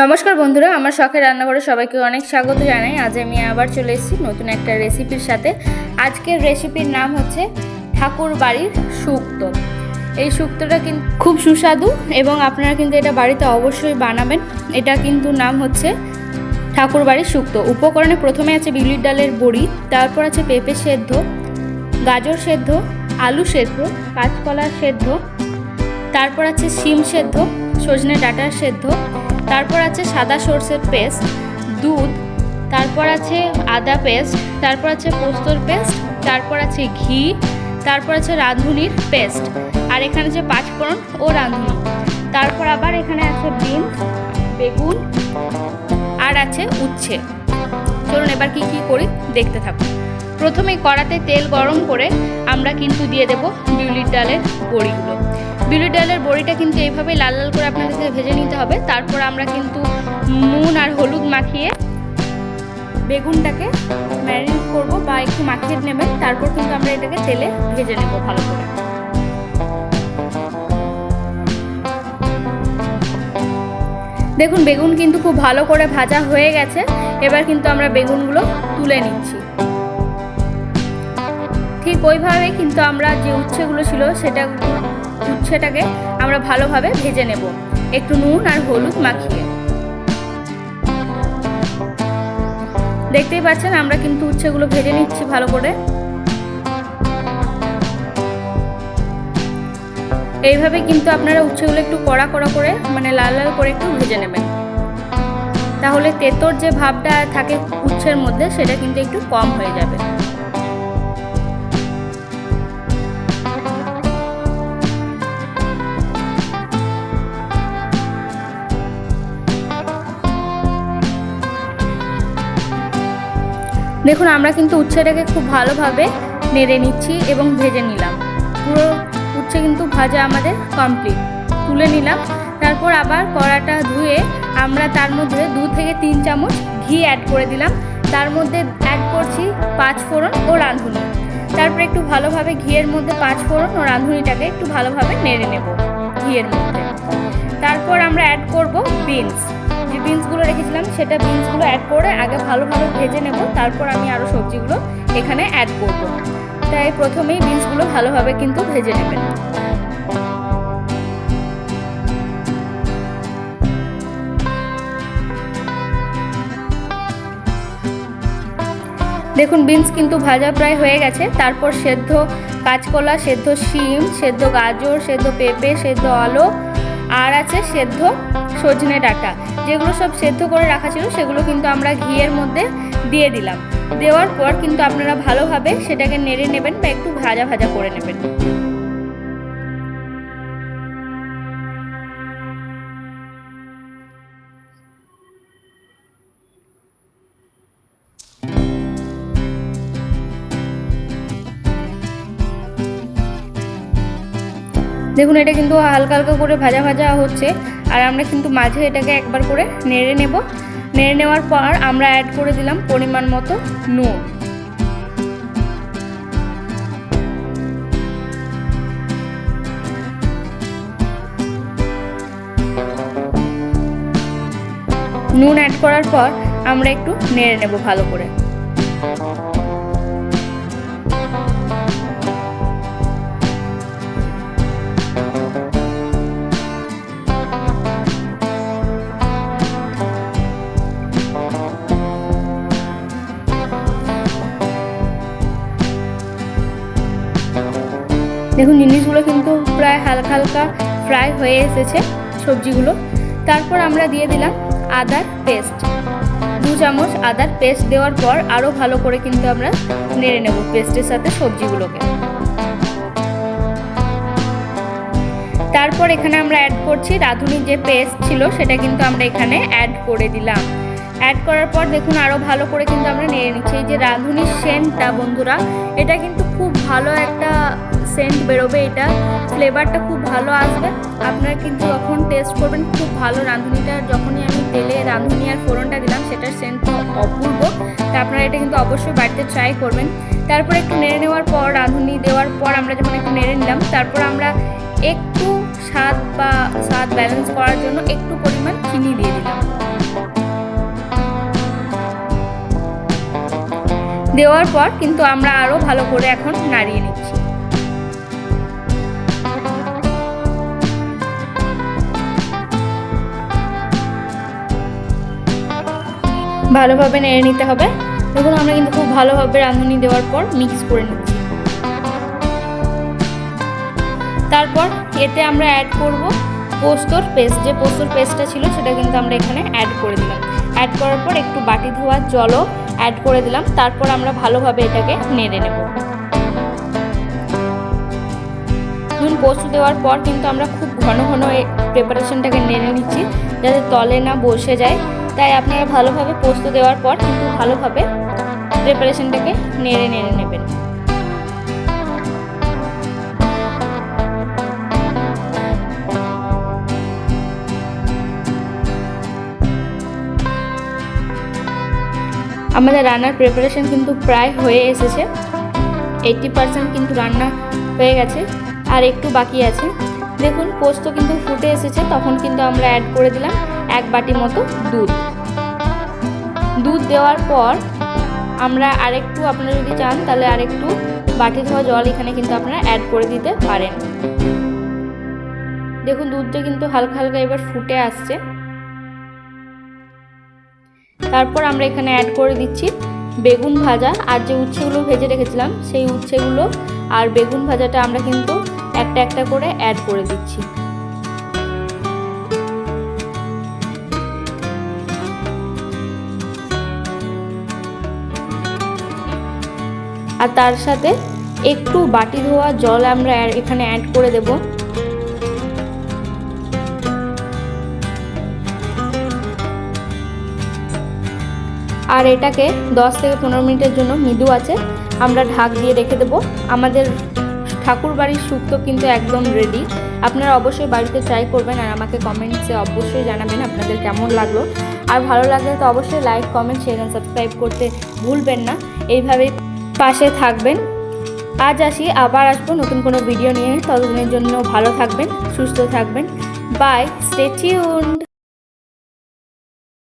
নমস্কার বন্ধুরা, আমার শখের রান্নাঘরে সবাইকে অনেক স্বাগত জানাই। আজ আমি আবার চলে এসেছি নতুন একটা রেসিপির সাথে। আজকের রেসিপির নাম হচ্ছে ঠাকুর বাড়ির শুক্তো। এই শুক্তোটা কিন্তু খুব সুস্বাদু এবং আপনারা কিন্তু এটা বাড়িতে অবশ্যই বানাবেন। এটা কিন্তু নাম হচ্ছে ঠাকুর বাড়ির শুক্তো। উপকরণে প্রথমে আছে বিউলির ডালের বড়ি, তারপর আছে পেঁপে সেদ্ধ, গাজর সেদ্ধ, আলু সেদ্ধ, কাঁচকলা সেদ্ধ, তারপর আছে শিম সেদ্ধ, সজনে ডাঁটা সেদ্ধ, তারপর আছে সাদা সর্ষের পেস্ট, দুধ, তারপর আছে আদা পেস্ট, তারপর আছে পোস্তর পেস্ট, তারপর আছে ঘি, তারপর আছে রাঁধুনির পেস্ট, আর এখানে আছে পাঁচফোড়ন ও রাঁধুনি। তারপর আবার এখানে আছে বিনস, বেগুন, আর আছে উচ্ছে। চলুন এবার কি কি করি দেখতে থাকুন। প্রথমে কড়াতে তেল গরম করে আমরা কিন্তু দিয়ে দেব বিউলির ডালের বড়িগুলো। বিউলির ডালের বড়িটা কিন্তু এইভাবে লাল লাল করে আপনাদেরকে ভেজে নিতে হবে। তারপর আমরা কিন্তু নুন আর হলুদ মাখিয়ে বেগুনটাকে ম্যারিনেট করব বা একটু মাখিয়ে নেবেন। তারপর কিন্তু আমরা এটাকে তেলে ভেজে নেব ভালো করে। দেখুন বেগুন কিন্তু খুব ভালো করে ভাজা হয়ে গেছে। এবার কিন্তু আমরা বেগুনগুলো তুলে নিচ্ছি। ঠিক ওইভাবে কিন্তু আমরা যে উচ্ছেগুলো ছিল উচ্ছেটাকে আমরা ভালোভাবে ভেজে নেব একটু নুন আর হলুদ মাখিয়ে। দেখতেই পাচ্ছেন আমরা কিন্তু উচ্ছেগুলো ভেজে নিচ্ছি ভালো করে। এইভাবে কিন্তু আপনারা উচ্ছেগুলো একটু কড়া কড়া করে মানে লাল লাল করে একটু ভেজে নেবেন, তাহলে তেতোর যে ভাবটা থাকে উচ্ছের মধ্যে সেটা কিন্তু একটু কম হয়ে যাবে। দেখুন আমরা কিন্তু উচ্ছেটাকে খুব ভালোভাবে নেড়ে নিচ্ছি এবং ভেজে নিলাম। পুরো উচ্ছে কিন্তু ভাজা আমাদের কমপ্লিট, তুলে নিলাম। তারপর আবার কড়াটা ধুয়ে আমরা তার মধ্যে 2 থেকে 3 চামচ ঘি অ্যাড করে দিলাম। তার মধ্যে অ্যাড করছি পাঁচফোড়ন ও রাঁধুনি। তারপর একটু ভালোভাবে ঘিয়ের মধ্যে পাঁচফোড়ন ও রাঁধুনিটাকে একটু ভালোভাবে নেড়ে নেব ঘিয়ের মধ্যে। তারপর আমরা অ্যাড করব বিনস। যে বিনসগুলো রেখেছিলাম সেটা বিনসগুলো অ্যাড করে আগে ভালোভাবে ভেজে নেব। তারপর আমি আরও সবজিগুলো এখানে অ্যাড করব। তাই প্রথমেই বিনসগুলো ভালোভাবে কিন্তু ভেজে নেবেন। দেখুন বিনস কিন্তু ভাজা প্রায় হয়ে গেছে। তারপর সেদ্ধ কাঁচকলা, সেদ্ধ শিম, সেদ্ধ গাজর, সেদ্ধ পেঁপে, সেদ্ধ আলু, আর আছে সেদ্ধ সজনে ডাঁটা, যেগুলো সব সেদ্ধ করে রাখা ছিল সেগুলো কিন্তু আমরা ঘিয়ের মধ্যে দিয়ে দিলাম। দেওয়ার পর কিন্তু আপনারা ভালোভাবে সেটাকে নেড়ে নেবেন বা একটু ভাজা ভাজা করে নেবেন। দেখুন এটা কিন্তু হালকা হালকা করে ভাজা ভাজা হচ্ছে, আর আমরা কিন্তু মাঝে এটাকে একবার করে নেড়ে নেব। নেড়ে নেওয়ার পর আমরা অ্যাড করে দিলাম পরিমাণ মতো নুন। নুন অ্যাড করার পর আমরা একটু নেড়ে নেব ভালো করে। দেখুন জিনিসগুলো কিন্তু প্রায় হালকা হালকা ফ্রাই হয়ে এসেছে সবজিগুলো। তারপর আমরা দিয়ে দিলাম আদার পেস্ট, 2 চামচ আদার পেস্ট দেওয়ার পর আরও ভালো করে কিন্তু আমরা নেড়ে নেব পেস্টের সাথে সবজিগুলোকে। তারপর এখানে আমরা অ্যাড করছি রাঁধুনির যে পেস্ট ছিল সেটা কিন্তু আমরা এখানে অ্যাড করে দিলাম। অ্যাড করার পর দেখুন আরও ভালো করে কিন্তু আমরা নেড়ে নিচ্ছি। এই যে রাঁধুনির সেন্টটা বন্ধুরা, এটা কিন্তু খুব ভালো একটা সেন্ট বেরোবে, এটা ফ্লেভারটা খুব ভালো আসবে। আপনারা কিন্তু যখন টেস্ট করবেন খুব ভালো। রাঁধুনিটা যখনই আমি তেলে রাঁধুনি আর ফোড়নটা দিলাম সেটার সেন্টটা অপূর্ব। তা আপনারা এটা কিন্তু অবশ্যই বাড়িতে ট্রাই করবেন। তারপর একটু নেড়ে নেওয়ার পর রাঁধুনি দেওয়ার পর আমরা যখন একটু নেড়ে নিলাম, তারপর আমরা একটু স্বাদ ব্যালেন্স করার জন্য একটু পরিমাণ চিনি দিয়ে দিলাম। দেওয়ার পর কিন্তু আমরা আরও ভালো করে এখন নাড়িয়ে নিচ্ছি। ভালোভাবে নেড়ে নিতে হবে। দেখুন আমরা কিন্তু খুব ভালোভাবে রাঁধুনি দেওয়ার পর মিক্স করে নিচ্ছি। তারপর এতে আমরা অ্যাড করব পোস্তর পেস্ট। যে পোস্তর পেস্টটা ছিল সেটা কিন্তু আমরা এখানে অ্যাড করে দিলাম। অ্যাড করার পর একটু বাটি ধোয়ার জলও অ্যাড করে দিলাম। তারপর আমরা ভালোভাবে এটাকে নেড়ে নেব। নুন পোস্ত দেওয়ার পর কিন্তু আমরা খুব ঘন ঘন এই প্রিপারেশনটাকে নেড়ে নিচ্ছি যাতে তলে না বসে যায়। তাই আপনারা ভালোভাবে পোস্ত দেওয়ার পর কিন্তু ভালোভাবে প্রিপারেশনটাকে নেড়ে নেড়ে নেবেন। আমাদের রান্নার প্রিপারেশন কিন্তু প্রায় হয়ে এসেছে। 80% কিন্তু রান্না হয়ে গেছে, আর একটু বাকি আছে। দেখুন পোস্ত কিন্তু ফুটে এসেছে। তখন কিন্তু আমরা অ্যাড করে দিলাম 1 বাটি মতো দুধ। দুধ দেওয়ার পর আমরা আরেকটু, আপনারা যদি চান তাহলে আরেকটু বাটি ধোয়া জল এখানে কিন্তু আপনারা অ্যাড করে দিতে পারেন। দেখুন দুধটা কিন্তু হালকা হালকা এবার ফুটে আসছে। তারপর আমরা এখানে অ্যাড করে দিচ্ছি বেগুন ভাজা, আর যে উচ্ছেগুলো ভেজে রেখেছিলাম সেই উচ্ছেগুলো আর বেগুন ভাজাটা আমরা কিন্তু একটা একটা করে অ্যাড করে দিচ্ছি। আর তার সাথে একটু বাটি ধোয়া জল আমরা এখানে অ্যাড করে দেব। আর এটাকে 10 থেকে 15 মিনিটের জন্য মৃদু আছে আমরা ঢাক দিয়ে রেখে দেব। আমাদের ঠাকুর বাড়ির শুক্তো কিন্তু একদম রেডি। আপনারা অবশ্যই বাড়িতে ট্রাই করবেন আর আমাকে কমেন্টসে অবশ্যই জানাবেন আপনাদের কেমন লাগলো। আর ভালো লাগলে তো অবশ্যই লাইক, কমেন্ট, শেয়ার আর সাবস্ক্রাইব করতে ভুলবেন না। এইভাবেই পাশে থাকবেন। আজ আসি, আবার আসবো নতুন কোনো ভিডিও নিয়ে। ততদিনের জন্য ভালো থাকবেন, সুস্থ থাকবেন। Bye, stay tuned.